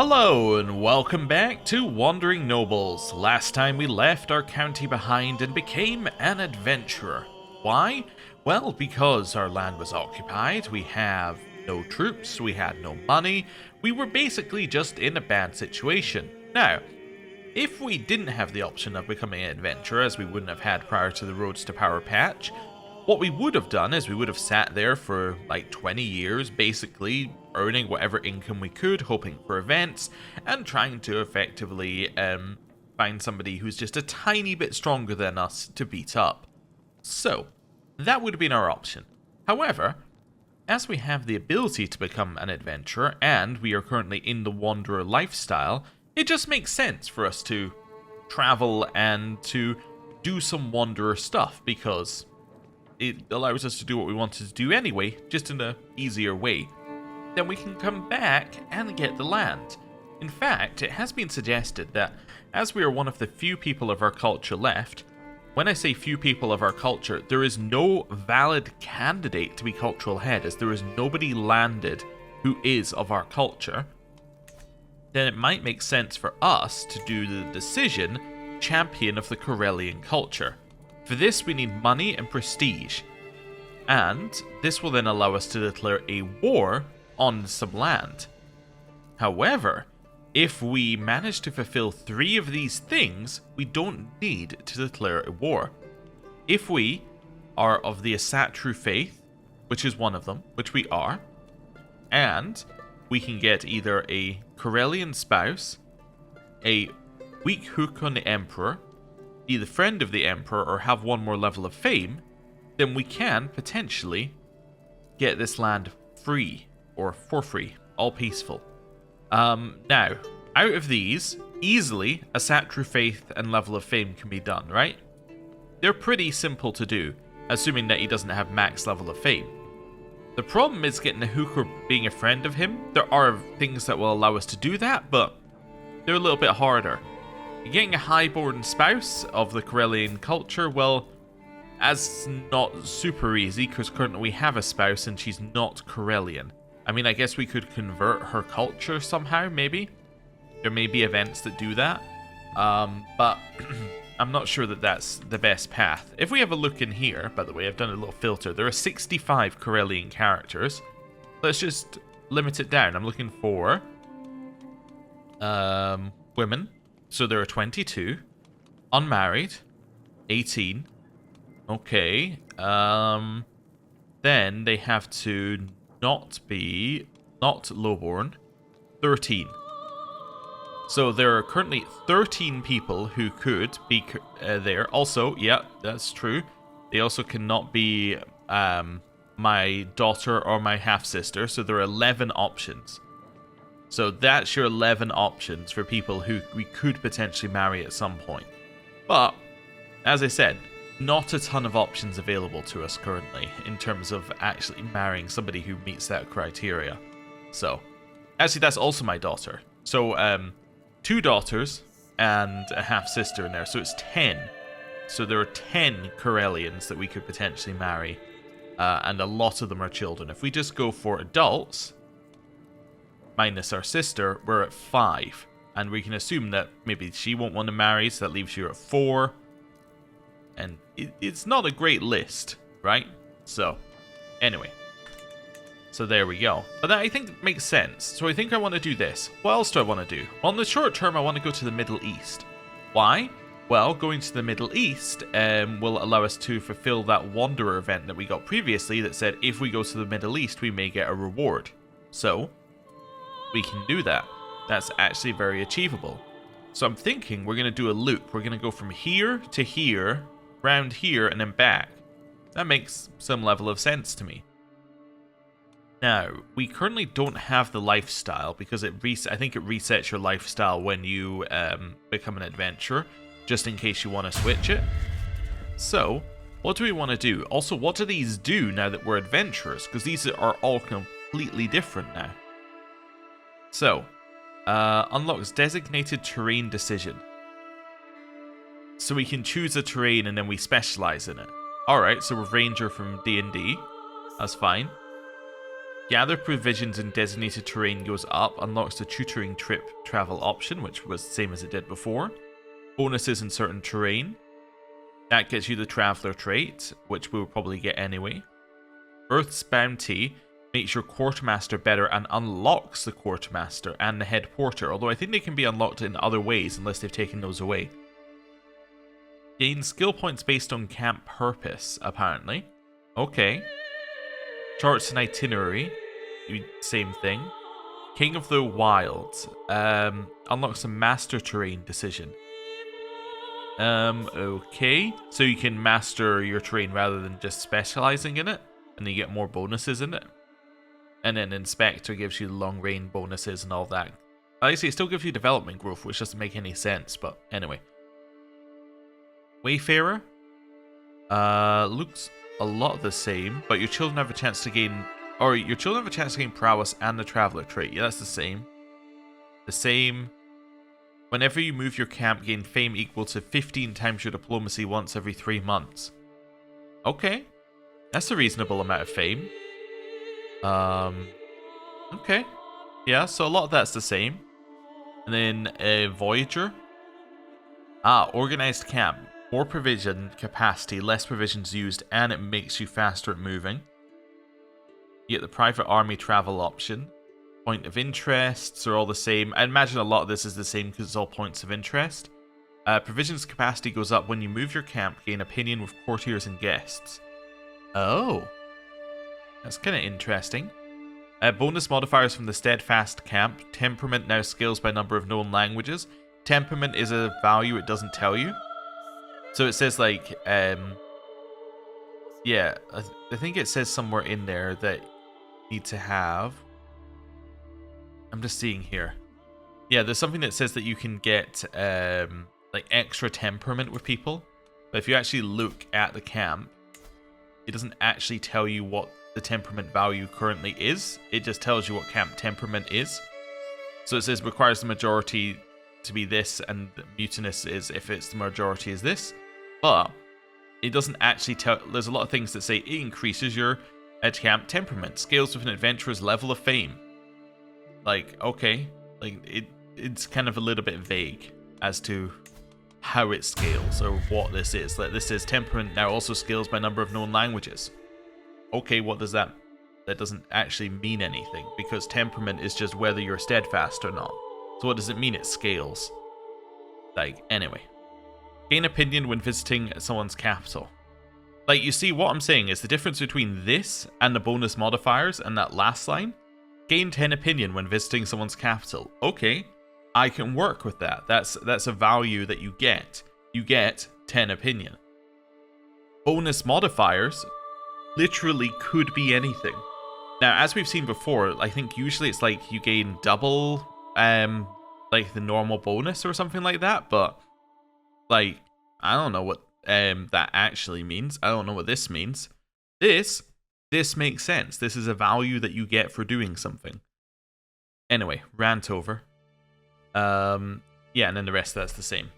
Hello and welcome back to Wandering Nobles. Last time we left our county behind and became an adventurer. Why? Well, because our land was occupied, we have no troops, we had no money, we were basically just in a bad situation. Now, if we didn't have the option of becoming an adventurer, as we wouldn't have had prior to the Roads to Power patch, what we would have done is we would have sat there for like 20 years, basically earning whatever income we could, hoping for events, and trying to effectively find somebody who's just a tiny bit stronger than us to beat up. So, that would have been our option. However, as we have the ability to become an adventurer, and we are currently in the wanderer lifestyle, it just makes sense for us to travel and to do some wanderer stuff, because it allows us to do what we wanted to do anyway, just in an easier way. Then we can come back and get the land. In fact, it has been suggested that as we are one of the few people of our culture left, when I say few people of our culture, there is no valid candidate to be cultural head, as there is nobody landed who is of our culture, then it might make sense for us to do the decision champion of the Corellian culture. For this, we need money and prestige, and this will then allow us to declare a war on some land. However, if we manage to fulfill 3 of these things, we don't need to declare a war. If we are of the Asatru faith, which is one of them, which we are, and we can get either a Corellian spouse, a weak hook on the Emperor, be the friend of the Emperor, or have one more level of fame, then we can potentially get this land free, or for free, all peaceful. Now, out of these, easily a Asatru faith and level of fame can be done, right? They're pretty simple to do, assuming that he doesn't have max level of fame. The problem is getting a hook or being a friend of him. There are things that will allow us to do that, but they're a little bit harder. Getting a highborn spouse of the Corellian culture, well, that's not super easy, because currently we have a spouse and she's not Corellian. I mean, I guess we could convert her culture somehow, maybe. There may be events that do that, but I'm not sure that that's the best path. If we have a look in here, by the way, I've done a little filter. There are 65 Corellian characters. Let's just limit it down. I'm looking for women. So there are 22. Unmarried. 18. Okay. Then they have to not lowborn. 13. So there are currently 13 people who could be there. Also, yeah, that's true. They also cannot be my daughter or my half-sister. So there are 11 options. So that's your 11 options for people who we could potentially marry at some point. But, as I said, not a ton of options available to us currently in terms of actually marrying somebody who meets that criteria. So, actually that's also my daughter. So, 2 daughters and a half-sister in there, so it's 10. So there are 10 Corellians that we could potentially marry, and a lot of them are children. If we just go for adults, minus our sister, we're at 5. And we can assume that maybe she won't want to marry, so that leaves you at 4. And it's not a great list, right? So, anyway. So there we go. But that, I think, makes sense. So I think I want to do this. What else do I want to do? Well, in the short term, I want to go to the Middle East. Why? Well, going to the Middle East will allow us to fulfill that Wanderer event that we got previously that said if we go to the Middle East, we may get a reward. So, we can do that. That's actually very achievable. So I'm thinking we're going to do a loop. We're going to go from here to here, round here, and then back. That makes some level of sense to me. Now, we currently don't have the lifestyle because I think it resets your lifestyle when you become an adventurer, just in case you want to switch it. So, what do we want to do? Also, what do these do now that we're adventurers? Because these are all completely different now. So, unlocks designated terrain decision. So we can choose a terrain and then we specialize in it. Alright, so we're Ranger from D&D. That's fine. Gather provisions in designated terrain goes up, unlocks the tutoring trip travel option, which was the same as it did before. Bonuses in certain terrain. That gets you the traveler trait, which we'll probably get anyway. Earth's bounty makes your quartermaster better and unlocks the quartermaster and the head porter, although I think they can be unlocked in other ways unless they've taken those away. Gain skill points based on camp purpose, apparently. Okay. Charts and itinerary. Same thing. King of the Wilds. Unlocks a master terrain decision. Okay. So you can master your terrain rather than just specializing in it. And you get more bonuses in it. And then Inspector gives you long range bonuses and all that. Obviously, it still gives you development growth, which doesn't make any sense, but anyway. Wayfarer. Looks a lot the same, but your children have a chance to gain... Or your children have a chance to gain prowess and the traveler trait. Yeah, that's the same. The same. Whenever you move your camp, gain fame equal to 15 times your diplomacy once every 3 months. Okay. That's a reasonable amount of fame. Okay. Yeah, so a lot of that's the same. And then Voyager. Organized camp. More provision capacity, less provisions used, and it makes you faster at moving. You get the private army travel option. Point of interests are all the same. I imagine a lot of this is the same because it's all points of interest. Provisions capacity goes up when you move your camp, gain opinion with courtiers and guests. Oh. That's kind of interesting. Bonus modifiers from the steadfast camp. Temperament now scales by number of known languages. Temperament is a value it doesn't tell you. So it says like, yeah, I think it says somewhere in there that you need to have. I'm just seeing here. Yeah, there's something that says that you can get like extra temperament with people. But if you actually look at the camp, it doesn't actually tell you what the temperament value currently is. It just tells you what camp temperament is. So it says requires the majority to be this, and mutinous is if it's the majority is this. But it doesn't actually tell. There's a lot of things that say it increases your camp temperament, scales with an adventurer's level of fame. Like, okay, like it's kind of a little bit vague as to how it scales or what this is. Like this says temperament now also scales by number of known languages. Okay, what does that? That doesn't actually mean anything because temperament is just whether you're steadfast or not. So what does it mean it scales? Like, anyway. Gain opinion when visiting someone's capital. Like, you see, what I'm saying is the difference between this and the bonus modifiers and that last line. Gain 10 opinion when visiting someone's capital. Okay, I can work with that. That's a value that you get. You get 10 opinion. Bonus modifiers literally could be anything. Now, as we've seen before, I think usually it's like you gain double like the normal bonus or something like that, but like I don't know what that actually means. I don't know what this means. This makes sense. This is a value that you get for doing something. Anyway, rant over. Yeah, and then the rest of that's the same.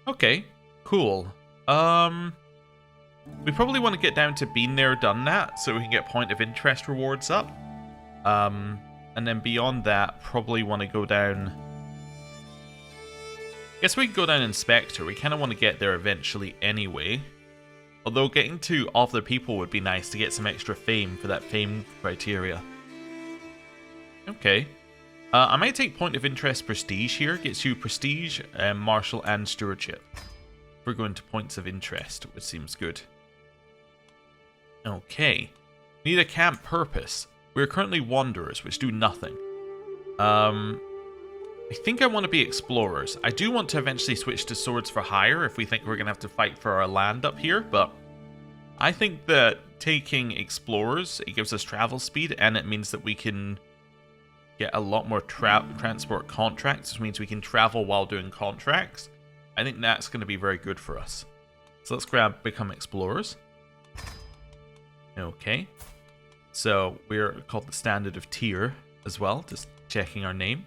Okay, cool. We probably want to get down to been there, done that, so we can get point of interest rewards up. And then beyond that, probably want to go down... I guess we can go down Inspector. We kind of want to get there eventually anyway. Although getting to other people would be nice to get some extra fame for that fame criteria. Okay. I might take point of interest prestige here. Gets you prestige, martial, and stewardship. We're going to points of interest, which seems good. Okay. Need a camp purpose. We are currently wanderers, which do nothing. I think I want to be explorers. I do want to eventually switch to swords for hire if we think we're going to have to fight for our land up here, but I think that taking explorers, it gives us travel speed, and it means that we can get a lot more transport contracts, which means we can travel while doing contracts. I think that's going to be very good for us. So let's become explorers. Okay. So we're called the standard of tier as well, just checking our name.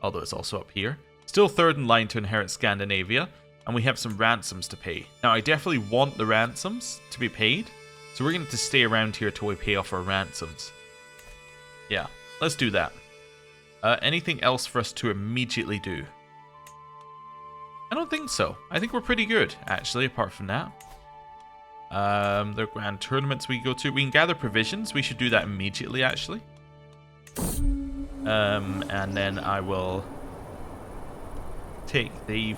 Although it's also up here. Still third in line to inherit Scandinavia, and we have some ransoms to pay. Now I definitely want the ransoms to be paid, so we're going to stay around here till we pay off our ransoms. Yeah, let's do that. Anything else for us to immediately do? I don't think so. I think we're pretty good, actually, apart from that. There are grand tournaments we go to. We can gather provisions. We should do that immediately, actually. And then I will take the...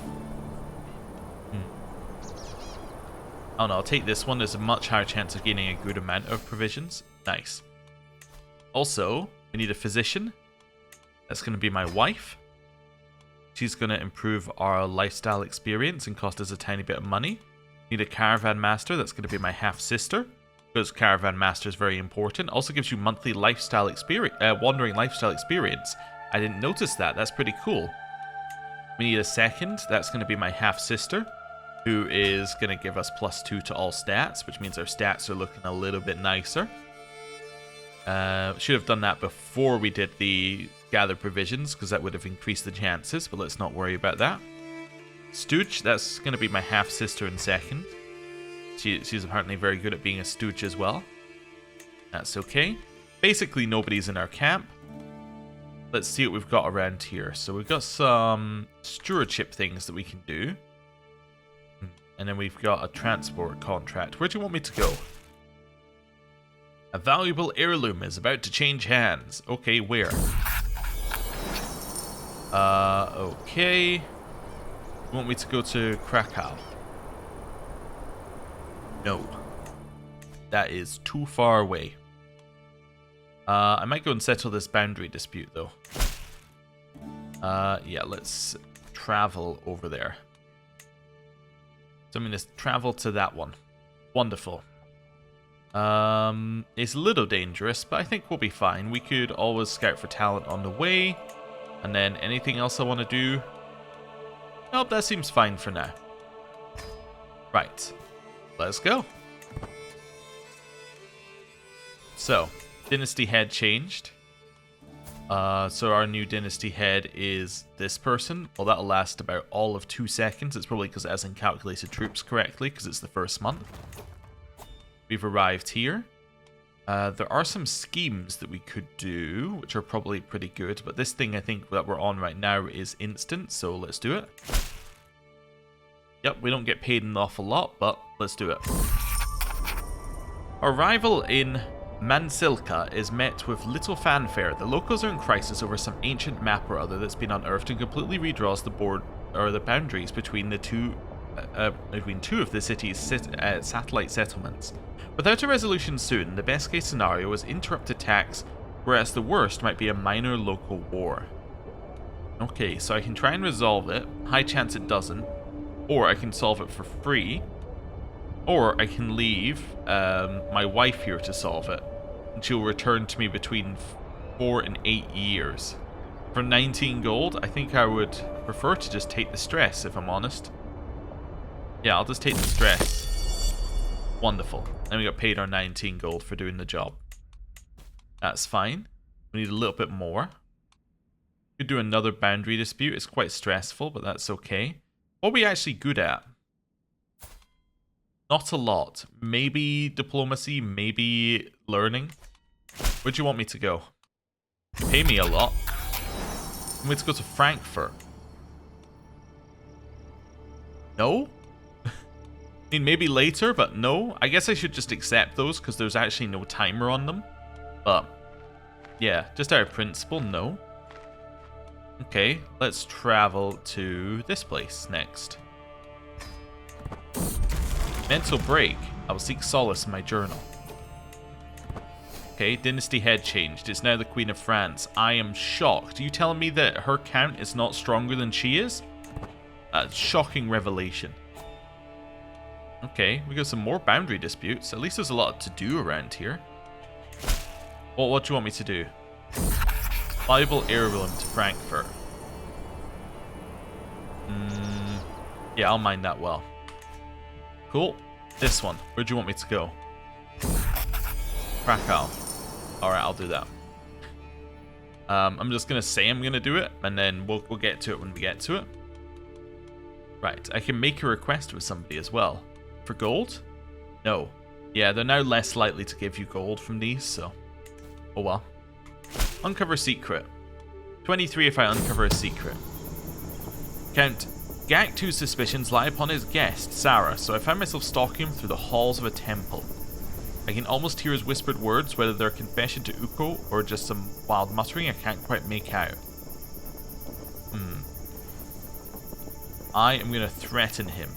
Oh no, I'll take this one. There's a much higher chance of gaining a good amount of provisions. Nice. Also, we need a physician. That's going to be my wife. She's going to improve our lifestyle experience and cost us a tiny bit of money. Need a caravan master. That's going to be my half-sister, because caravan master is very important. Also gives you monthly lifestyle experience, wandering lifestyle experience. I didn't notice that. That's pretty cool. We need a second. That's going to be my half-sister, who is going to give us +2 to all stats, which means our stats are looking a little bit nicer. Should have done that before we did the gather provisions, because that would have increased the chances, but let's not worry about that. Stooge, that's going to be my half-sister in second. She's apparently very good at being a stooge as well. That's okay. Basically, nobody's in our camp. Let's see what we've got around here. So we've got some stewardship things that we can do. And then we've got a transport contract. Where do you want me to go? A valuable heirloom is about to change hands. Okay, where? Okay. You want me to go to Krakow? No. That is too far away. I might go and settle this boundary dispute, though. Yeah, let's travel over there. So I'm going to travel to that one. Wonderful. It's a little dangerous, but I think we'll be fine. We could always scout for talent on the way. And then anything else I want to do? Nope, that seems fine for now. Right. Let's go. So, dynasty head changed. So our new dynasty head is this person. Well, that'll last about all of 2 seconds. It's probably because it hasn't calculated troops correctly, because it's the first month. We've arrived here. There are some schemes that we could do, which are probably pretty good. But this thing I think that we're on right now is instant, so let's do it. Yep, we don't get paid an awful lot, but let's do it. Arrival in Mansilka is met with little fanfare. The locals are in crisis over some ancient map or other that's been unearthed and completely redraws the board or the boundaries between the two of the city's satellite settlements. Without a resolution soon, the best case scenario is interrupted attacks, whereas the worst might be a minor local war. Okay, so I can try and resolve it. High chance it doesn't. Or I can solve it for free. Or I can leave my wife here to solve it. And she'll return to me between 4 and 8 years. For 19 gold, I think I would prefer to just take the stress, if I'm honest. Yeah, I'll just take the stress. Wonderful. And we got paid our 19 gold for doing the job. That's fine. We need a little bit more. Could do another boundary dispute. It's quite stressful, but that's okay. What are we actually good at? Not a lot. Maybe diplomacy, maybe learning. Where do you want me to go? Pay me a lot. I want me to go to Frankfurt. No? I mean, maybe later, but no. I guess I should just accept those because there's actually no timer on them. But, yeah, just out of principle, no. Okay, let's travel to this place next. Mental break. I will seek solace in my journal. Okay, dynasty head changed. It's now the Queen of France. I am shocked. Are you telling me that her count is not stronger than she is? Shocking revelation. Okay, we got some more boundary disputes. At least there's a lot to do around here. Well, what do you want me to do? Valuable heirloom to Frankfurt. Yeah, I'll mind that well. Cool. This one. Where do you want me to go? Krakow. Alright, I'll do that. I'm just going to say I'm going to do it, and then we'll get to it when we get to it. Right, I can make a request with somebody as well. For gold? No. Yeah, they're now less likely to give you gold from these, so... Oh well. Uncover secret. 23 if I uncover a secret. Count Gaktu's suspicions lie upon his guest, Sarah, so I find myself stalking him through the halls of a temple. I can almost hear his whispered words, whether they're a confession to Ukko or just some wild muttering I can't quite make out. I am going to threaten him.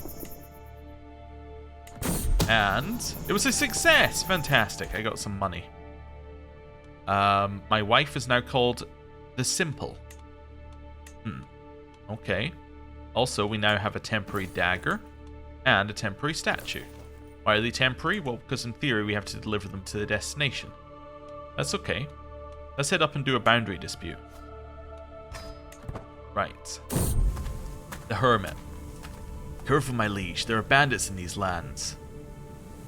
And it was a success! Fantastic, I got some money. My wife is now called the Simple. Okay. Also, we now have a temporary dagger and a temporary statue. Why are they temporary? Well, because in theory we have to deliver them to the destination. That's okay. Let's head up and do a boundary dispute. Right. The Hermit. Careful, my liege. There are bandits in these lands.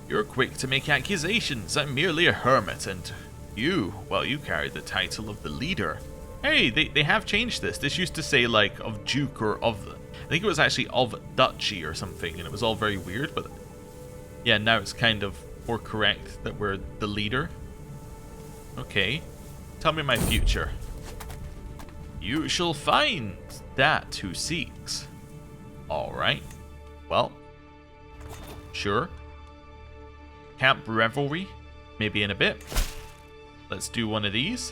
You're quick to make accusations. I'm merely a hermit, and you, well, you carry the title of the leader. Hey, they have changed this. This used to say, like, of Duke or of... I think it was actually of Duchy or something, and it was all very weird, but... Yeah, now it's kind of more correct that we're the leader. Okay. Tell me my future. You shall find that who seeks. Alright. Well. Sure. Camp Revelry. Maybe in a bit. Let's do one of these.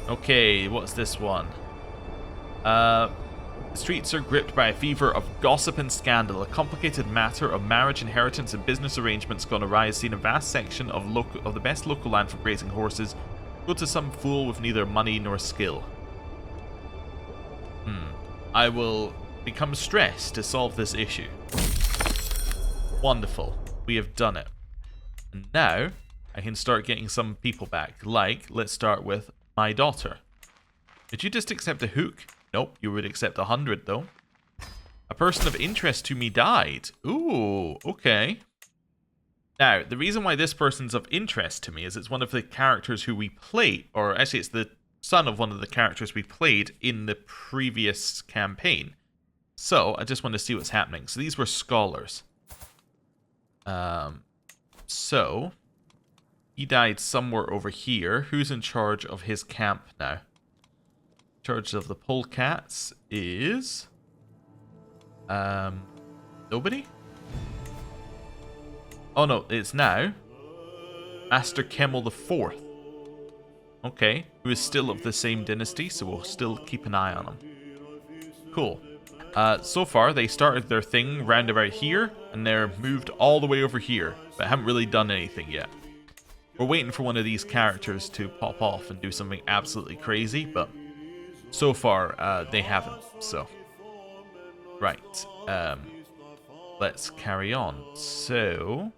Okay, what's this one? The streets are gripped by a fever of gossip and scandal. A complicated matter of marriage, inheritance, and business arrangements gone awry has seen a vast section of the best local land for grazing horses go to some fool with neither money nor skill. I will become stressed to solve this issue. Wonderful. We have done it. And now, I can start getting some people back. Like, let's start with my daughter. Did you just accept a hook? Nope, you would accept 100 though. A person of interest to me died. Ooh, okay. Now, the reason why this person's of interest to me is it's one of the characters who we played, or actually it's the son of one of the characters we played in the previous campaign. So, I just want to see what's happening. So these were scholars. So, he died somewhere over here. Who's in charge of his camp now? In charge of the polecats is... nobody? Oh no, it's now Master Kemmel IV. Okay, who is still of the same dynasty, so we'll still keep an eye on him. Cool. So far, they started their thing round about here, and they're moved all the way over here, but haven't really done anything yet. We're waiting for one of these characters to pop off and do something absolutely crazy, but so far, they haven't, so. Right. Let's carry on. So,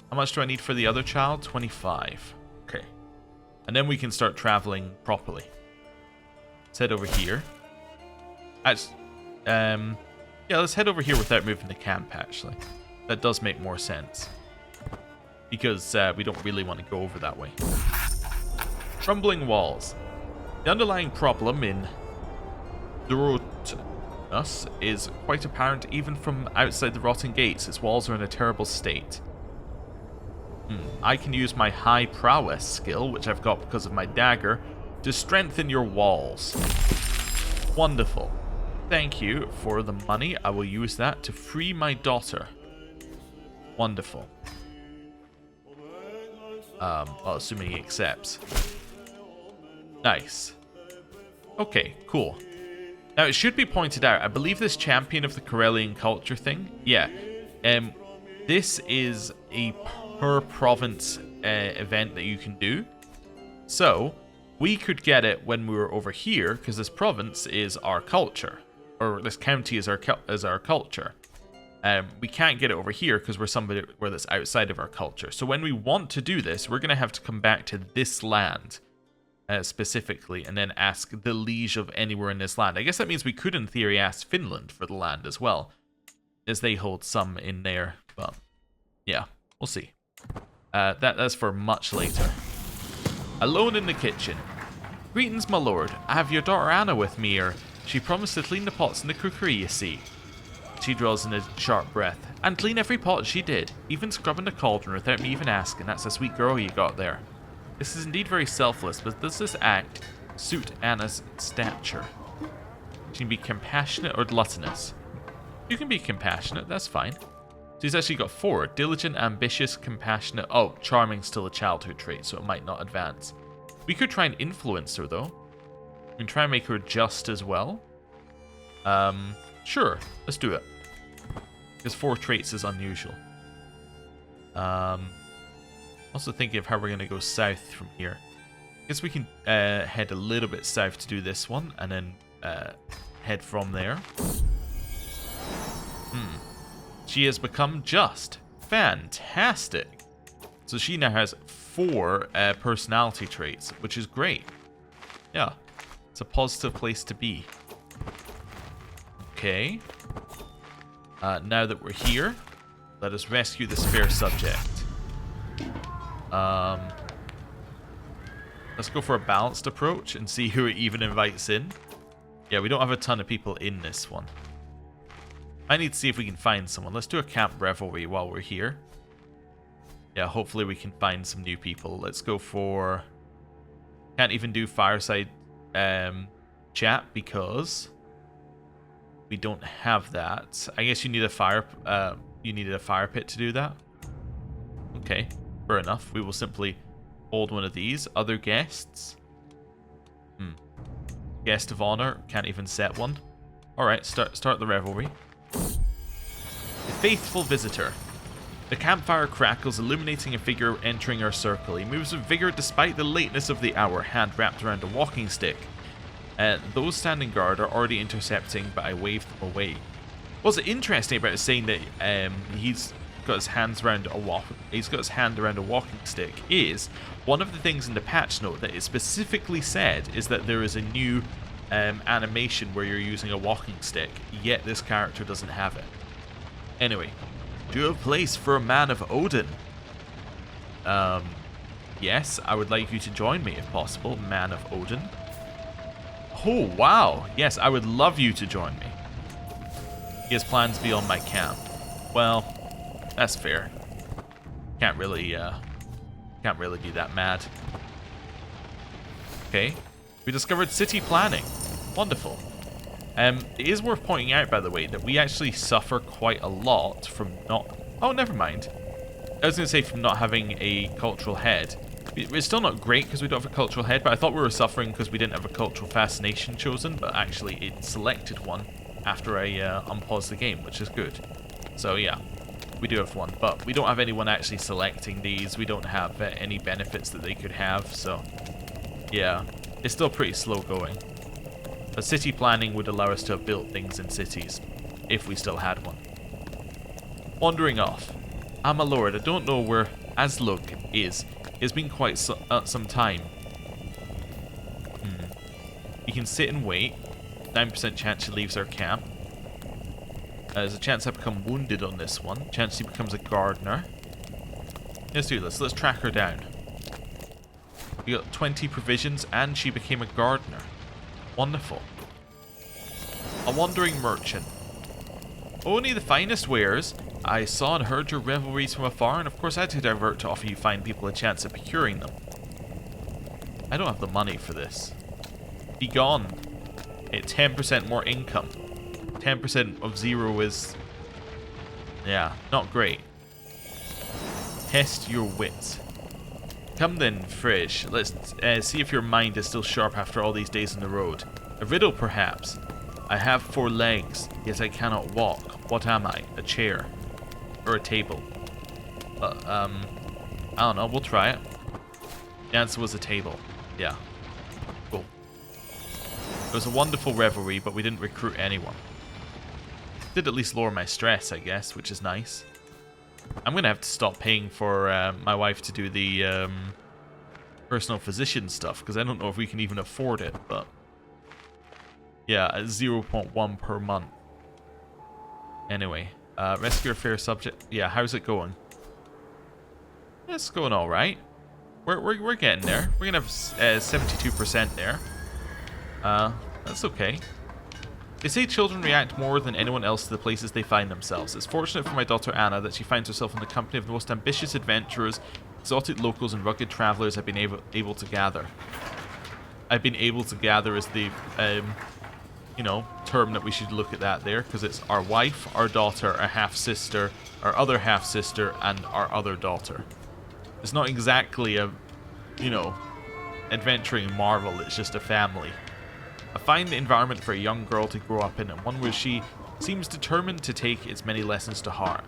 how much do I need for the other child? 25. Okay. And then we can start traveling properly. Let's head over here. Yeah, let's head over here without moving the camp, actually. That does make more sense. Because we don't really want to go over that way. Crumbling walls. The underlying problem in Dorotus is quite apparent even from outside the rotting gates. Its walls are in a terrible state. I can use my high prowess skill, which I've got because of my dagger, to strengthen your walls. Wonderful. Thank you for the money. I will use that to free my daughter. Wonderful. Well, assuming he accepts. Nice. Okay, cool. Now, it should be pointed out, I believe this champion of the Corellian culture thing, yeah, this is a per province event that you can do. So, we could get it when we were over here, because this province is our culture. Or this county is our culture. We can't get it over here because we're that's outside of our culture. So when we want to do this, we're going to have to come back to this land specifically and then ask the liege of anywhere in this land. I guess that means we could in theory ask Finland for the land as well, as they hold some in there. But yeah, we'll see. That's for much later. Alone in the kitchen. Greetings, my lord. I have your daughter Anna with me here. She promised to clean the pots in the cookery, you see. She draws in a sharp breath. And clean every pot she did, even scrubbing the cauldron without me even asking. That's a sweet girl you got there. This is indeed very selfless, but does this act suit Anna's stature? She can be compassionate or gluttonous. You can be compassionate, that's fine. She's actually got 4. Diligent, ambitious, compassionate. Oh, charming's still a childhood trait, so it might not advance. We could try and influence her, though. We can try and make her just as well. Sure, let's do it. Because 4 traits is unusual. Also thinking of how we're going to go south from here. I guess we can head a little bit south to do this one, and then head from there. She has become just. Fantastic. So she now has 4 personality traits, which is great. Yeah, it's a positive place to be. Okay. Now that we're here, let us rescue this fair subject. Let's go for a balanced approach and see who it even invites in. Yeah, we don't have a ton of people in this one. I need to see if we can find someone. Let's do a camp revelry while we're here. Yeah, hopefully we can find some new people. Let's go for... Can't even do fireside chat because we don't have that. I guess you need a fire. You needed a fire pit to do that. Okay, fair enough. We will simply hold one of these. Other guests. Guest of honor. Can't even set one. All right, start the revelry. The faithful visitor. The campfire crackles, illuminating a figure entering our circle. He moves with vigor despite the lateness of the hour, hand wrapped around a walking stick. Those standing guard are already intercepting, but I wave them away. What's interesting about it saying that he's got his hands around a walking stick is one of the things in the patch note that it specifically said is that there is a new animation where you're using a walking stick, yet this character doesn't have it. Anyway, do you have a place for a man of Odin? Yes, I would like you to join me if possible, man of Odin. Oh, wow. Yes, I would love you to join me. He has plans beyond my camp. Well, that's fair. Can't really be that mad. Okay. We discovered city planning. Wonderful. It is worth pointing out, by the way, that we actually suffer quite a lot from not... Oh, never mind. I was going to say from not having a cultural head. It's still not great because we don't have a cultural head, but I thought we were suffering because we didn't have a cultural fascination chosen, but actually it selected one after I unpaused the game, which is good. So yeah, we do have one, but we don't have anyone actually selecting these. We don't have any benefits that they could have, so yeah, it's still pretty slow going. But city planning would allow us to have built things in cities, if we still had one. Wandering off. Ah, my lord, I don't know where Aslug is. It's been quite some time. You can sit and wait. 9% chance she leaves our camp. There's a chance I become wounded on this one. Chance she becomes a gardener. Let's do this. Let's track her down. We got 20 provisions and she became a gardener. Wonderful. A wandering merchant. Only the finest wares. I saw and heard your revelries from afar, and of course I had to divert to offer you fine people a chance of procuring them. I don't have the money for this. Be gone. At 10% more income. 10% of 0 is... yeah, not great. Test your wits. Come then, Frisch. Let's see if your mind is still sharp after all these days on the road. A riddle, perhaps. I have 4 legs, yet I cannot walk. What am I? A chair? Or a table? I don't know. We'll try it. The answer was a table. Yeah. Cool. It was a wonderful revelry, but we didn't recruit anyone. Did at least lower my stress, I guess, which is nice. I'm going to have to stop paying for my wife to do the personal physician stuff, because I don't know if we can even afford it, but... yeah, at 0.1 per month. Anyway, rescue a fair subject. Yeah, how's it going? It's going all right. We're getting there. We're gonna have 72% there. That's okay. They say children react more than anyone else to the places they find themselves. It's fortunate for my daughter Anna that she finds herself in the company of the most ambitious adventurers Exotic locals and rugged travelers have been able to gather. I've been able to gather is the, you know, term that we should look at that there, because it's our wife, our daughter, our half-sister, our other half-sister, and our other daughter. It's not exactly a, you know, adventuring marvel, it's just a family. A fine environment for a young girl to grow up in, and one where she seems determined to take its many lessons to heart.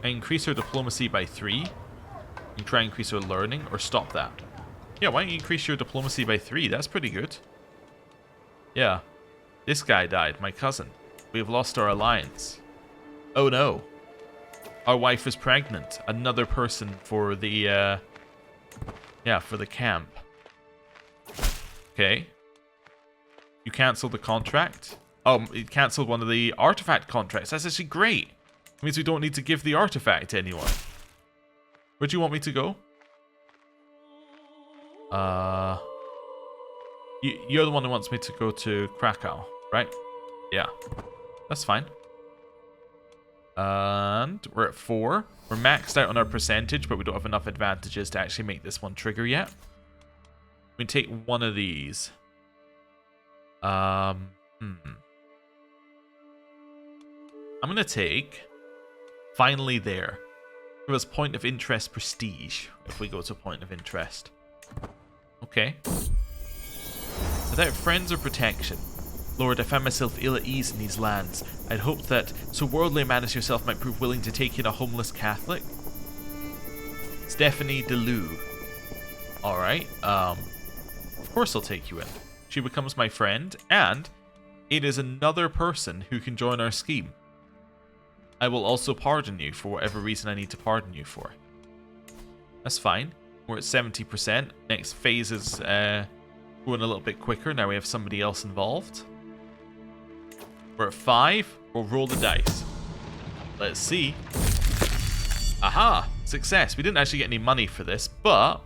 I increase her diplomacy by 3. You try and increase her learning, or stop that. Yeah, why don't you increase your diplomacy by 3? That's pretty good. Yeah. This guy died, my cousin. We have lost our alliance. Oh no. Our wife is pregnant. Another person for the, yeah, for the camp. Okay. You cancelled the contract? Oh, you cancelled one of the artifact contracts. That's actually great. It means we don't need to give the artifact to anyone. Where do you want me to go? You're the one who wants me to go to Krakow, right? Yeah. That's fine. And we're at 4. We're maxed out on our percentage, but we don't have enough advantages to actually make this one trigger yet. We can take one of these. I'm gonna take finally there. Give us point of interest prestige if we go to point of interest. Okay. Without friends or protection. Lord, I find myself ill at ease in these lands. I'd hoped that so worldly a man as yourself might prove willing to take in a homeless Catholic. Stephanie DeLue. Alright, of course I'll take you in. She becomes my friend, and it is another person who can join our scheme. I will also pardon you for whatever reason I need to pardon you for. That's fine. We're at 70%. Next phase is going a little bit quicker. Now we have somebody else involved. We're at 5. We'll roll the dice. Let's see. Aha! Success. We didn't actually get any money for this, but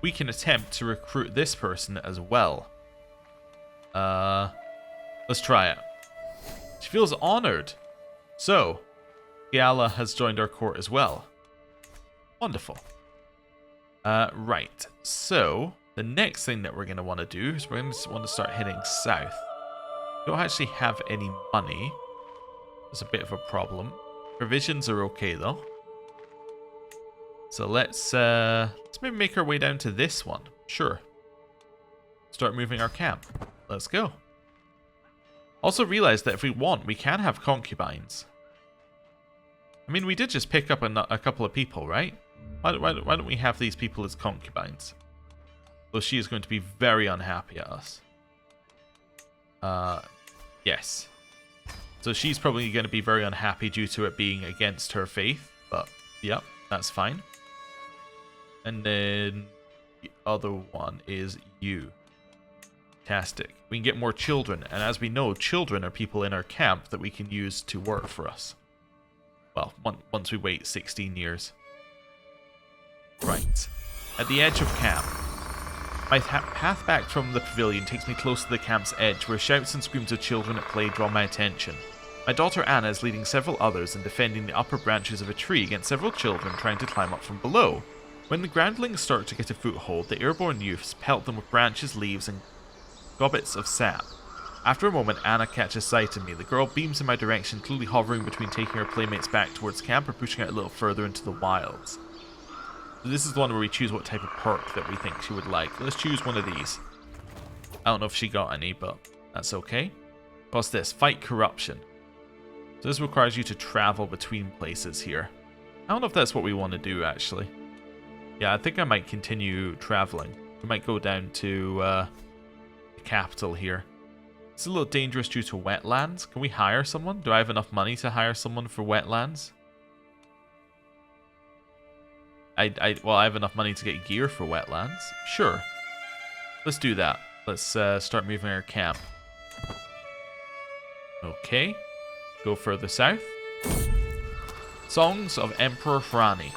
we can attempt to recruit this person as well. Let's try it. She feels honored. So, Giala has joined our court as well. Wonderful. Right. So, the next thing that we're going to want to do is we're going to want to start heading south. We don't actually have any money. There's a bit of a problem. Provisions are okay, though. So let's maybe make our way down to this one. Sure. Start moving our camp. Let's go. Also realize that if we want, we can have concubines. I mean, we did just pick up a couple of people, right? Why don't we have these people as concubines? Though she is going to be very unhappy at us. Yes. So she's probably going to be very unhappy due to it being against her faith. But, yep, that's fine. And then the other one is you. Fantastic. We can get more children. And as we know, children are people in our camp that we can use to work for us. Well, once we wait 16 years. Right. At the edge of camp. My path back from the pavilion takes me close to the camp's edge, where shouts and screams of children at play draw my attention. My daughter Anna is leading several others and defending the upper branches of a tree against several children trying to climb up from below. When the groundlings start to get a foothold, the airborne youths pelt them with branches, leaves, and gobbets of sap. After a moment, Anna catches sight of me. The girl beams in my direction, clearly hovering between taking her playmates back towards camp or pushing out a little further into the wilds. So this is the one where we choose what type of perk that we think she would like. Let's choose one of these. I don't know if she got any, but that's okay. What's this? Fight corruption. So this requires you to travel between places here. I don't know if that's what we want to do, actually. Yeah, I think I might continue traveling. We might go down to the capital here. It's a little dangerous due to wetlands. Can we hire someone? Do I have enough money to hire someone for wetlands? Well, I have enough money to get gear for wetlands. Sure. Let's do that. Let's start moving our camp. Okay. Go further south. Songs of Emperor Frani.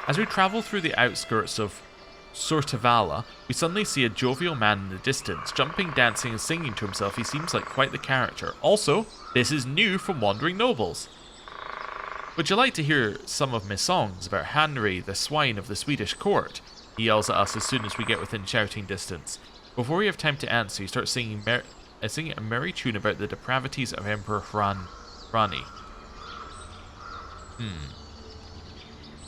As we travel through the outskirts of Sortavala, we suddenly see a jovial man in the distance, jumping, dancing, and singing to himself. He seems like quite the character. Also, this is new from Wandering Nobles. Would you like to hear some of my songs about Henry, the swine of the Swedish court? He yells at us as soon as we get within shouting distance. Before we have time to answer, he starts singing a merry tune about the depravities of Emperor Hrani.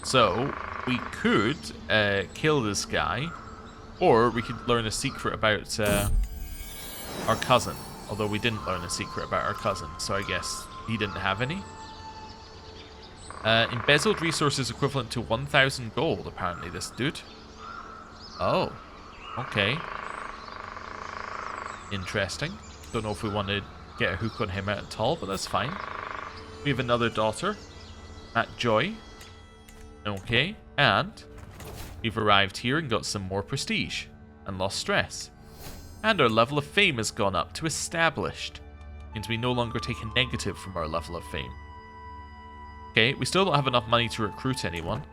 So, we could kill this guy, or we could learn a secret about our cousin. Although we didn't learn a secret about our cousin, so I guess he didn't have any. Embezzled resources equivalent to 1,000 gold, apparently, this dude. Oh, okay. Interesting. Don't know if we want to get a hook on him at all, but that's fine. We have another daughter, at Joy. Okay, and we've arrived here and got some more prestige and lost stress. And our level of fame has gone up to established. Means we no longer take a negative from our level of fame. Okay, we still don't have enough money to recruit anyone.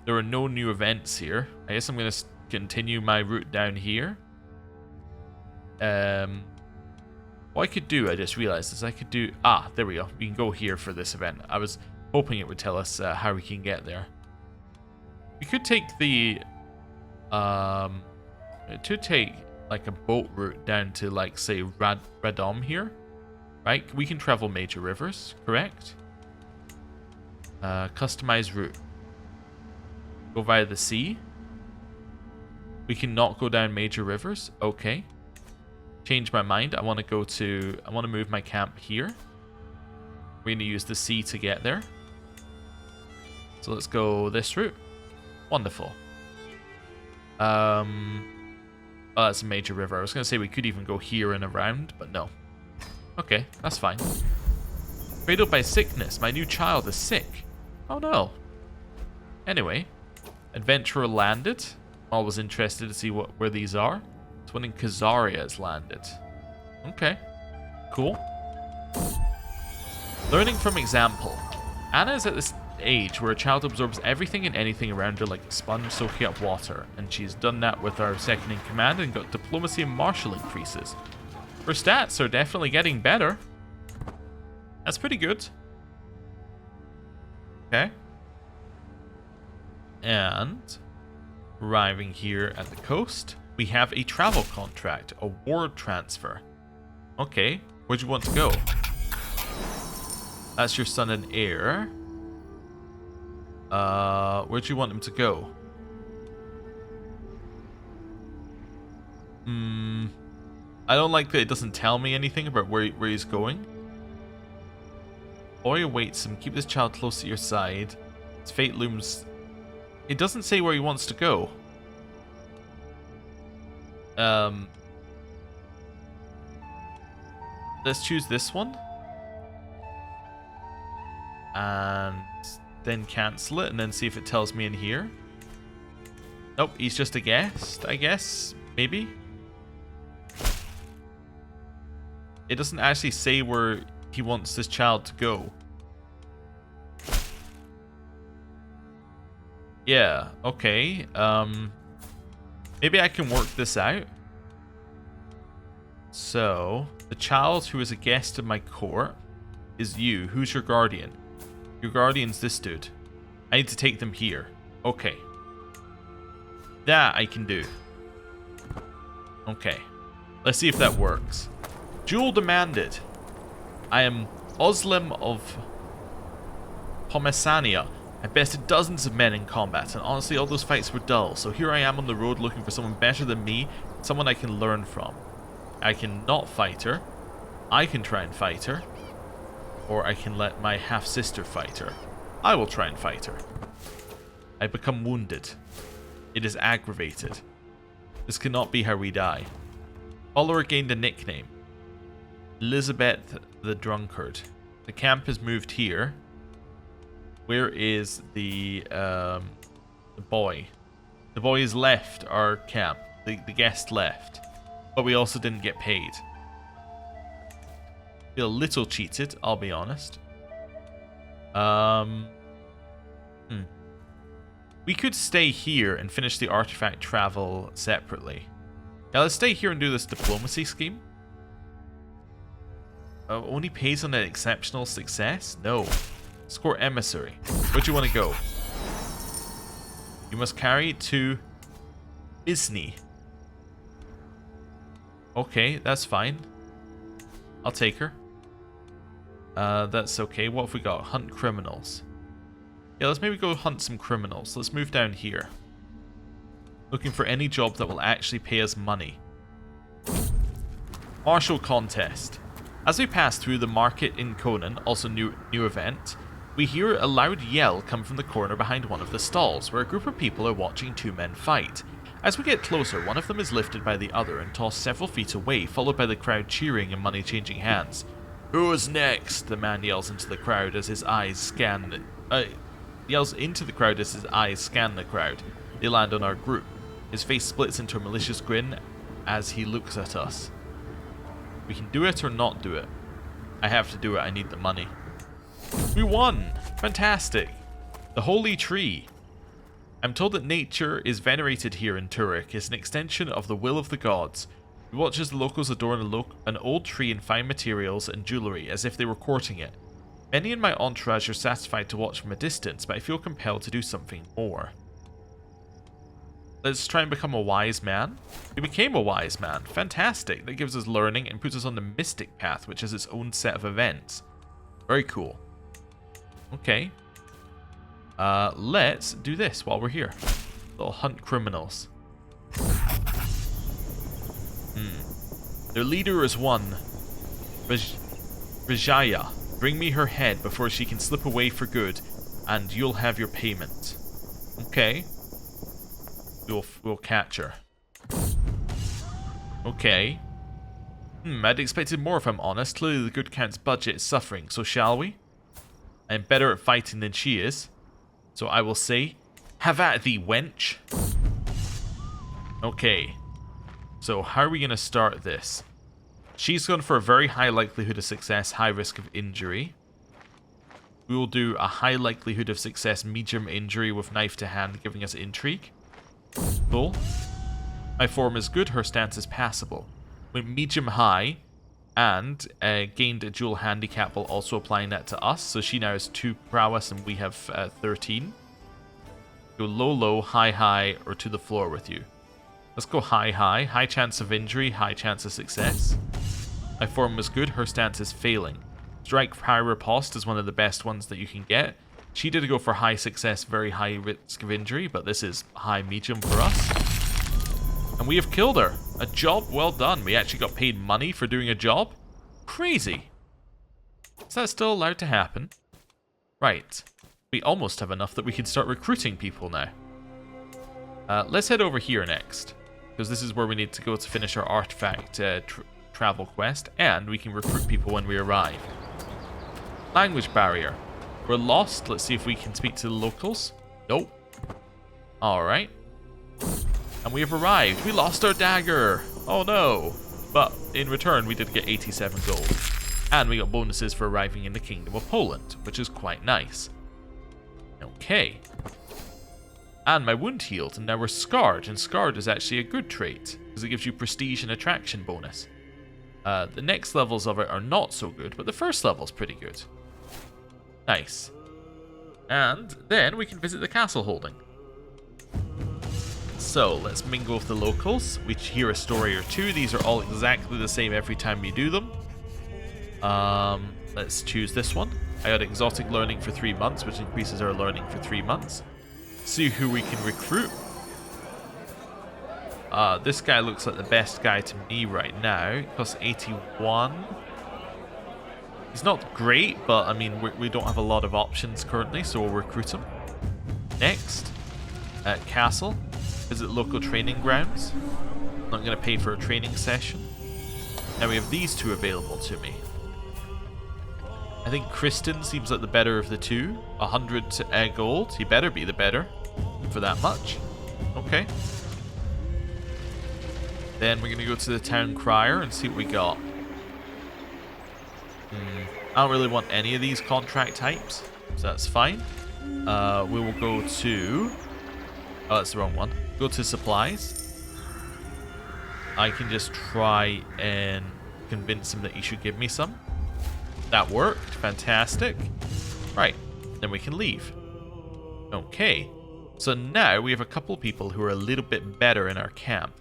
There are no new events here. I guess I'm going to continue my route down here. What I could do, I just realized, is I could do... Ah, there we go. We can go here for this event. I was hoping it would tell us how we can get there. We could take the... to take, like, a boat route down to, like, say, Radom here. Right? We can travel major rivers, correct? Customize route. Go via the sea. We can not go down major rivers. Okay. Change my mind. I want to move my camp here. We're going to use the sea to get there. So let's go this route. Wonderful. Oh, that's a major river. I was going to say we could even go here and around, but no. Okay, that's fine. Cradled by sickness. My new child is sick. Oh no. Anyway, adventurer landed. Always interested to see where these are. This one in Khazaria has landed. Okay, cool. Learning from example. Anna is at this age where a child absorbs everything and anything around her like a sponge soaking up water, and she's done that with our second in command and got diplomacy and martial increases. Her stats are definitely getting better. That's pretty good. Okay. And arriving here at the coast, we have a travel contract, a ward transfer. Okay, where'd you want to go? That's your son and heir. Where'd you want him to go? I don't like that it doesn't tell me anything about where he's going. Boy awaits him. Keep this child close to your side. His fate looms. It doesn't say where he wants to go. Let's choose this one. And then cancel it and then see if it tells me in here. Nope, he's just a guest, I guess. Maybe. It doesn't actually say where he wants this child to go. Yeah, okay. Maybe I can work this out. So, the child who is a guest of my court is you. Who's your guardian? Your guardian's this dude. I need to take them here. Okay. That I can do. Okay. Let's see if that works. Jewel demanded. I am Oslim of Pomesania. I bested dozens of men in combat, and honestly all those fights were dull, so here I am on the road looking for someone better than me, someone I can learn from. I can not fight her, I can try and fight her, or I can let my half-sister fight her. I will try and fight her. I become wounded. It is aggravated. This cannot be how we die. Follower gained a nickname. Elizabeth the Drunkard. The camp has moved here. Where is the boy? The boy has left our camp. The guest left. But we also didn't get paid. Feel a little cheated, I'll be honest. We could stay here and finish the artifact travel separately. Now let's stay here and do this diplomacy scheme. Only pays on an exceptional success? No. Score emissary. Where do you want to go? You must carry to Isny. Okay, that's fine. I'll take her. That's okay. What have we got? Hunt criminals. Yeah, let's maybe go hunt some criminals. Let's move down here. Looking for any job that will actually pay us money. Martial contest. As we pass through the market in Conan, also new event, we hear a loud yell come from the corner behind one of the stalls, where a group of people are watching two men fight. As we get closer, one of them is lifted by the other and tossed several feet away, followed by the crowd cheering and money changing hands. Who's next? The man yells into the crowd as his eyes scan the crowd. They land on our group. His face splits into a malicious grin as he looks at us. We can do it or not do it. I have to do it, I need the money. We won! Fantastic! The Holy Tree. I'm told that nature is venerated here in Turek as an extension of the will of the gods. We watch as the locals adorn an old tree in fine materials and jewellery as if they were courting it. Many in my entourage are satisfied to watch from a distance, but I feel compelled to do something more. Let's try and become a wise man. We became a wise man. Fantastic. That gives us learning and puts us on the mystic path, which has its own set of events. Very cool. Okay. Let's do this while we're here. Little hunt criminals. Their leader is one. Vijaya. Bring me her head before she can slip away for good, and you'll have your payment. Okay. We'll catch her. Okay. I'd expected more if I'm honest. Clearly the good count's budget is suffering, so shall we? I'm better at fighting than she is. So I will say, have at thee, wench. Okay. So how are we going to start this? She's gone for a very high likelihood of success, high risk of injury. We will do a high likelihood of success, medium injury with knife to hand, giving us intrigue. Cool. My form is good, her stance is passable. Went medium high, and gained a dual handicap while also applying that to us. So she now has 2 prowess and we have 13. Go low, low, high, high, or to the floor with you. Let's go high, high. High chance of injury, high chance of success. My form was good, her stance is failing. Strike high riposte is one of the best ones that you can get. She did go for high success, very high risk of injury, but this is high medium for us. And we have killed her. A job well done. We actually got paid money for doing a job. Crazy. Is that still allowed to happen? Right. We almost have enough that we can start recruiting people now. Let's head over here next, because this is where we need to go to finish our artifact travel quest, and we can recruit people when we arrive. Language barrier. We're lost. Let's see if we can speak to the locals. Nope. Alright. And we have arrived. We lost our dagger. Oh no. But in return, we did get 87 gold. And we got bonuses for arriving in the Kingdom of Poland, which is quite nice. Okay. And my wound healed, and now we're scarred. And scarred is actually a good trait, because it gives you prestige and attraction bonus. The next levels of it are not so good, but the first level's pretty good. Nice. And then we can visit the castle holding. So, let's mingle with the locals. We hear a story or two. These are all exactly the same every time we do them. Let's choose this one. I got exotic learning for 3 months, which increases our learning for 3 months. See who we can recruit. This guy looks like the best guy to me right now. Costs 81. He's not great, but I mean, we don't have a lot of options currently, so we'll recruit him. Next, castle. Visit local training grounds. I'm not going to pay for a training session. Now we have these 2 available to me. I think Kristen seems like the better of the 2. 100 gold. He better be the better for that much. Okay. Then we're going to go to the town crier and see what we got. I don't really want any of these contract types, so that's fine. We will go to... Oh, that's the wrong one. Go to supplies. I can just try and convince him that he should give me some. That worked. Fantastic. Right. Then we can leave. Okay. So now we have a couple people who are a little bit better in our camp.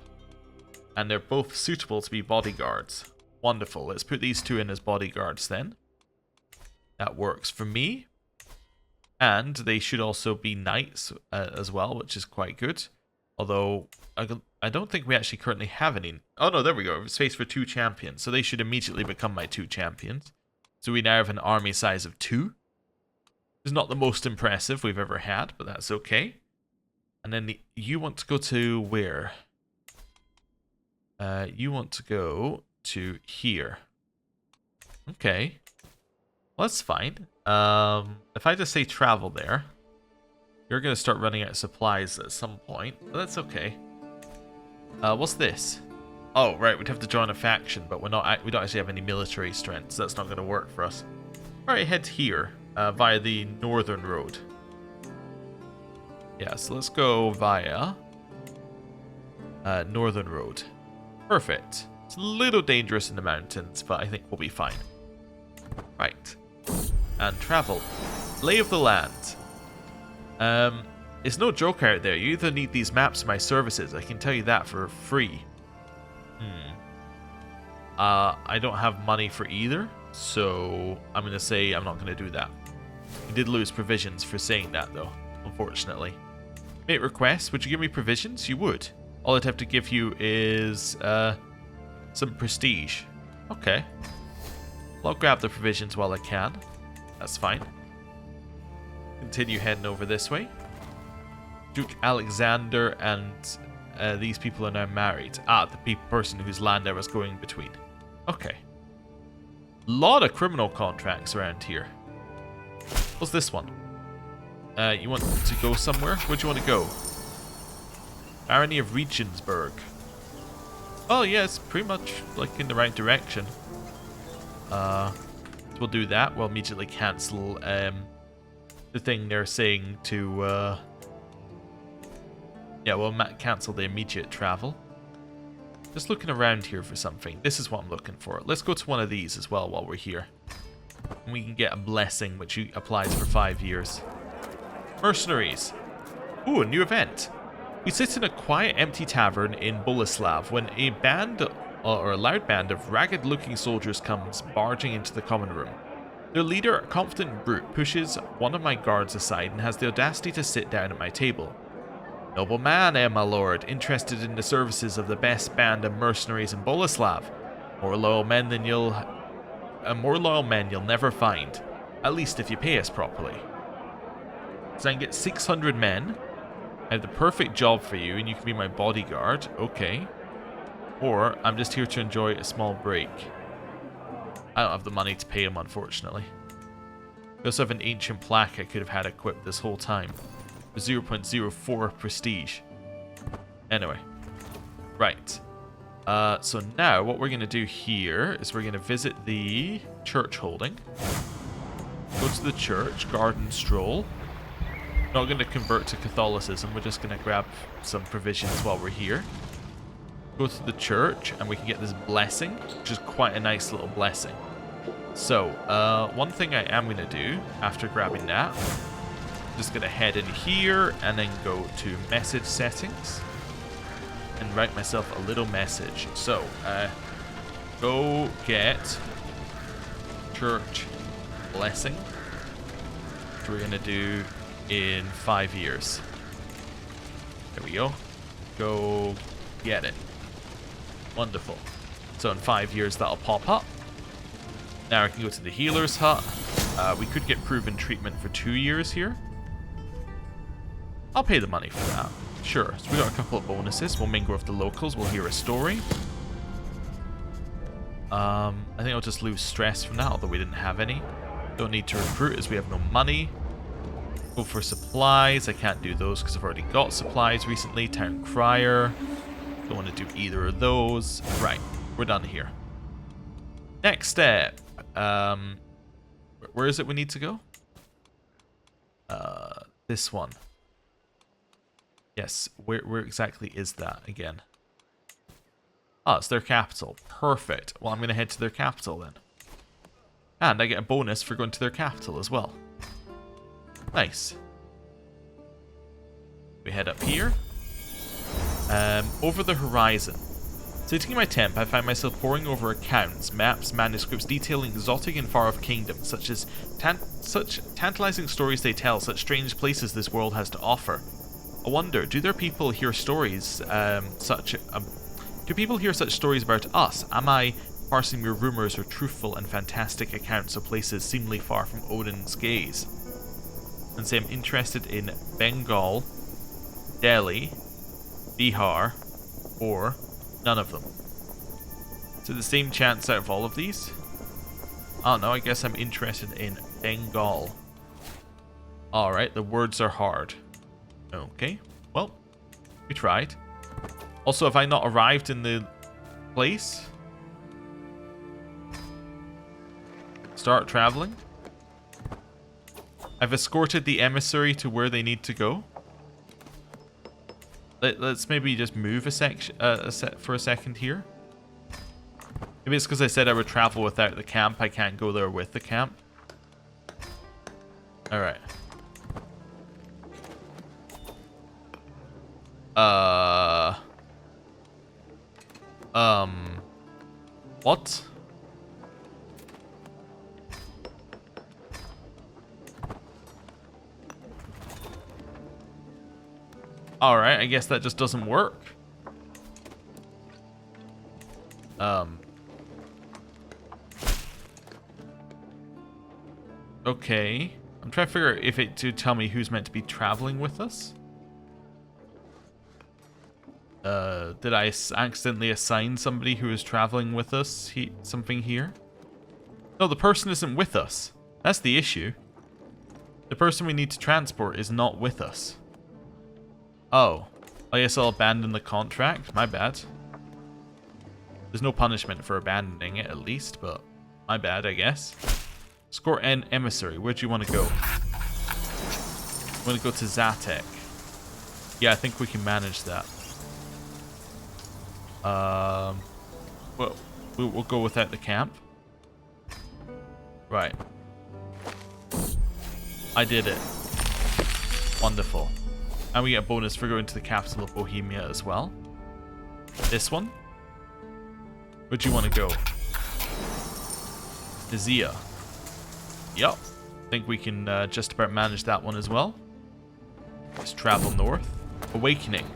And they're both suitable to be bodyguards. Wonderful. Let's put these two in as bodyguards then. That works for me. And they should also be knights as well, which is quite good. Although, I don't think we actually currently have any. Oh no, there we go. Space for 2 champions. So they should immediately become my 2 champions. So we now have an army size of 2. It's not the most impressive we've ever had, but that's okay. And then you want to go to where? You want to go to here. Okay. Well, that's fine. If I just say travel there, you're going to start running out of supplies at some point. But that's okay. What's this? Oh, right. We'd have to join a faction, but we don't actually have any military strength, so that's not going to work for us. All right, head here via the northern road. Yeah, so let's go via northern road. Perfect. It's a little dangerous in the mountains, but I think we'll be fine. Right. And travel. Lay of the land. It's no joke out there. You either need these maps or my services. I can tell you that for free. I don't have money for either, so I'm going to say I'm not going to do that. I did lose provisions for saying that, though, unfortunately. Make requests. Would you give me provisions? You would. All I'd have to give you is some prestige. Okay. Well, I'll grab the provisions while I can. That's fine. Continue heading over this way. Duke Alexander and these people are now married. Ah, the person whose land I was going between. Okay. Lot of criminal contracts around here. What's this one? You want to go somewhere? Where do you want to go? Barony of Regensburg. Oh yeah, it's pretty much like in the right direction. So we'll do that. We'll immediately cancel the thing they're saying to yeah, we'll cancel the immediate travel. Just looking around here for something. This is what I'm looking for. Let's go to one of these as well while we're here. And we can get a blessing which applies for 5 years. Mercenaries. Ooh, a new event. We sit in a quiet, empty tavern in Boleslav when a band, or a loud band of ragged-looking soldiers comes barging into the common room. Their leader, a confident brute, pushes one of my guards aside and has the audacity to sit down at my table. Noble man, my lord, interested in the services of the best band of mercenaries in Boleslav. More loyal men you'll never find. At least if you pay us properly. So I can get 600 men. I have the perfect job for you, and you can be my bodyguard. Okay. Or I'm just here to enjoy a small break. I don't have the money to pay him, unfortunately. We also have an ancient plaque I could have had equipped this whole time. 0.04 prestige. Anyway. Right. So now what we're going to do here is we're going to visit the church holding. Go to the church, garden stroll. Not going to convert to Catholicism, we're just going to grab some provisions while we're here. Go to the church and we can get this blessing, which is quite a nice little blessing. So, one thing I am going to do after grabbing that, I'm just going to head in here and then go to message settings and write myself a little message. So, go get church blessing, which we're going to do in 5 years. There we go. Go get it. Wonderful. So in 5 years that'll pop up. Now I can go to the healer's hut. We could get proven treatment for 2 years here. I'll pay the money for that. Sure. So we got a couple of bonuses. We'll mingle with the locals. We'll hear a story. I think I'll just lose stress from that, although we didn't have any. Don't need to recruit as we have no money. Go for supplies. I can't do those because I've already got supplies recently. Town Crier. Don't want to do either of those. Right. We're done here. Next step. Where is it we need to go? This one. Yes. Where exactly is that again? Oh, it's their capital. Perfect. Well, I'm going to head to their capital then. And I get a bonus for going to their capital as well. Nice. We head up here. Over the horizon. Sitting in my tent, I find myself poring over accounts, maps, manuscripts detailing exotic and far-off kingdoms, such tantalizing stories they tell, such strange places this world has to offer. I wonder, do people hear such stories about us? Am I parsing mere rumors or truthful and fantastic accounts of places seemingly far from Odin's gaze? And say I'm interested in Bengal, Delhi, Bihar, or none of them. So the same chance out of all of these? I don't know, I guess I'm interested in Bengal. Alright, the words are hard. Okay, well, we tried. Also, have I not arrived in the place? Start traveling. I've escorted the emissary to where they need to go. Let's maybe just move for a second here. Maybe it's because I said I would travel without the camp. I can't go there with the camp. Alright. What? Alright, I guess that just doesn't work. Okay. I'm trying to figure out if it to tell me who's meant to be traveling with us. Did I accidentally assign somebody who is traveling with us something here? No, the person isn't with us. That's the issue. The person we need to transport is not with us. Oh, I guess I'll abandon the contract. My bad. There's no punishment for abandoning it, at least, but my bad, I guess. Score N emissary. Where do you want to go? I want to go to Zatek. Yeah, I think we can manage that. Well, we'll go without the camp. Right. I did it. Wonderful. And we get a bonus for going to the capital of Bohemia as well. This one. Where do you want to go? Izia. Yup. I think we can just about manage that one as well. Let's travel north. Awakening.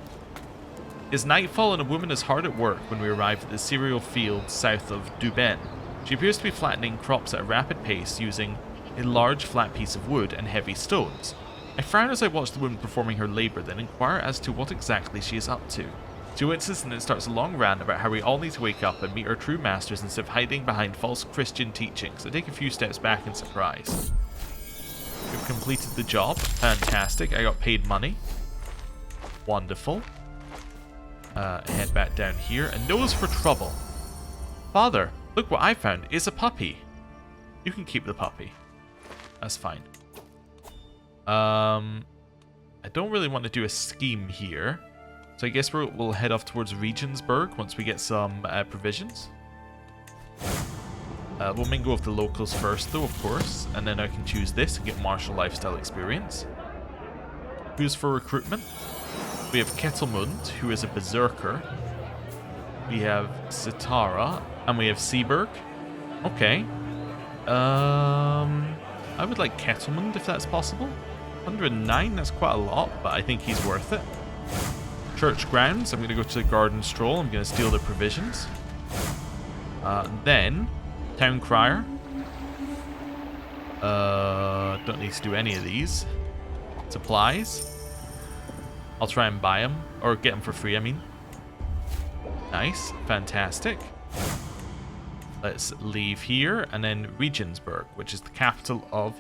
Is nightfall and a woman is hard at work when we arrive at the cereal field south of Duben. She appears to be flattening crops at a rapid pace using a large flat piece of wood and heavy stones. I frown as I watch the woman performing her labour, then inquire as to what exactly she is up to. She winces and then starts a long rant about how we all need to wake up and meet our true masters instead of hiding behind false Christian teachings. I take a few steps back in surprise. We've completed the job. Fantastic. I got paid money. Wonderful. Head back down here. A nose for trouble. Father, look what I found. It's a puppy. You can keep the puppy. That's fine. I don't really want to do a scheme here. So I guess we'll head off towards Regensburg once we get some provisions. We'll mingle with the locals first though, of course. And then I can choose this and get martial lifestyle experience. Who's for recruitment? We have Ketelmund, who is a berserker. We have Sitara. And we have Seaberg. Okay. I would like Ketelmund if that's possible. 109, that's quite a lot, but I think he's worth it. Church grounds, I'm going to go to the garden stroll. I'm going to steal the provisions. Then, town crier. Don't need to do any of these. Supplies. I'll try and buy them, or get them for free, I mean. Nice, fantastic. Let's leave here, and then Regensburg, which is the capital of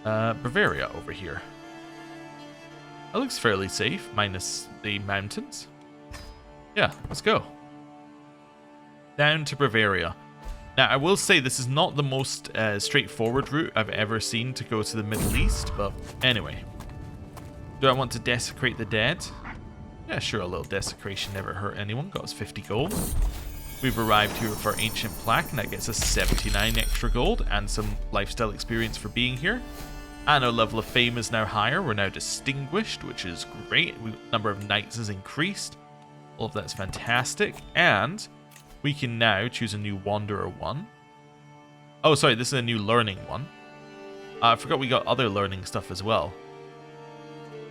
Bavaria over here. That looks fairly safe, minus the mountains. Yeah, let's go. Down to Bavaria. Now, I will say this is not the most straightforward route I've ever seen to go to the Middle East, but anyway. Do I want to desecrate the dead? Yeah, sure, a little desecration never hurt anyone. Got us 50 gold. We've arrived here with our ancient plaque, and that gets us 79 extra gold and some lifestyle experience for being here. And our level of fame is now higher. We're now distinguished, which is great. Number of knights has increased. All of that's fantastic. And we can now choose a new Wanderer one. Oh, sorry, this is a new learning one. I forgot we got other learning stuff as well.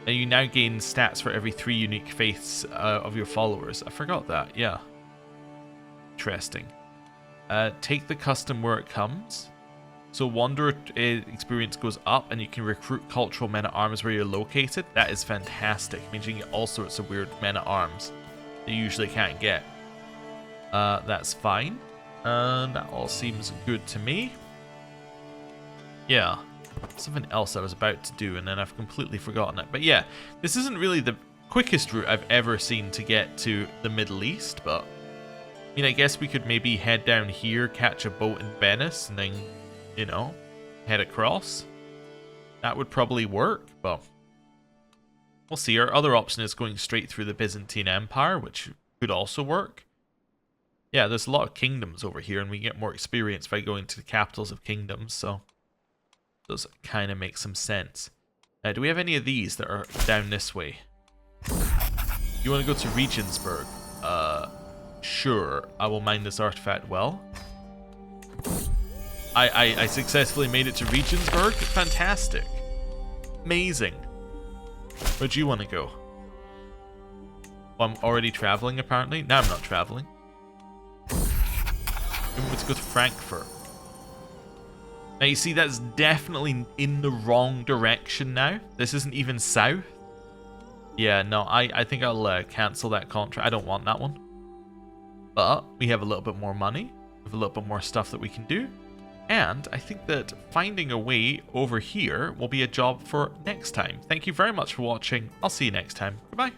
And you now gain stats for every 3 unique faiths of your followers. I forgot that, yeah. Interesting. Take the custom where it comes. So Wanderer experience goes up and you can recruit cultural men-at-arms where you're located. That is fantastic. It means you can get all sorts of weird men-at-arms that you usually can't get. That's fine. That all seems good to me. Yeah. Something else I was about to do and then I've completely forgotten it. But yeah, this isn't really the quickest route I've ever seen to get to the Middle East, but I mean, I guess we could maybe head down here, catch a boat in Venice, and then, you know, head across. That would probably work, but we'll see. Our other option is going straight through the Byzantine Empire, which could also work. Yeah, there's a lot of kingdoms over here, and we get more experience by going to the capitals of kingdoms, so does kind of make some sense. Do we have any of these that are down this way? You want to go to Regensburg? Sure. I will mine this artifact well. I successfully made it to Regensburg. Fantastic. Amazing. Where do you want to go? Well, I'm already traveling, apparently. No, I'm not traveling. Let's go to Frankfurt. Now, you see, that's definitely in the wrong direction now. This isn't even south. Yeah, no, I think I'll cancel that contract. I don't want that one. But we have a little bit more money. We have a little bit more stuff that we can do. And I think that finding a way over here will be a job for next time. Thank you very much for watching. I'll see you next time. Goodbye.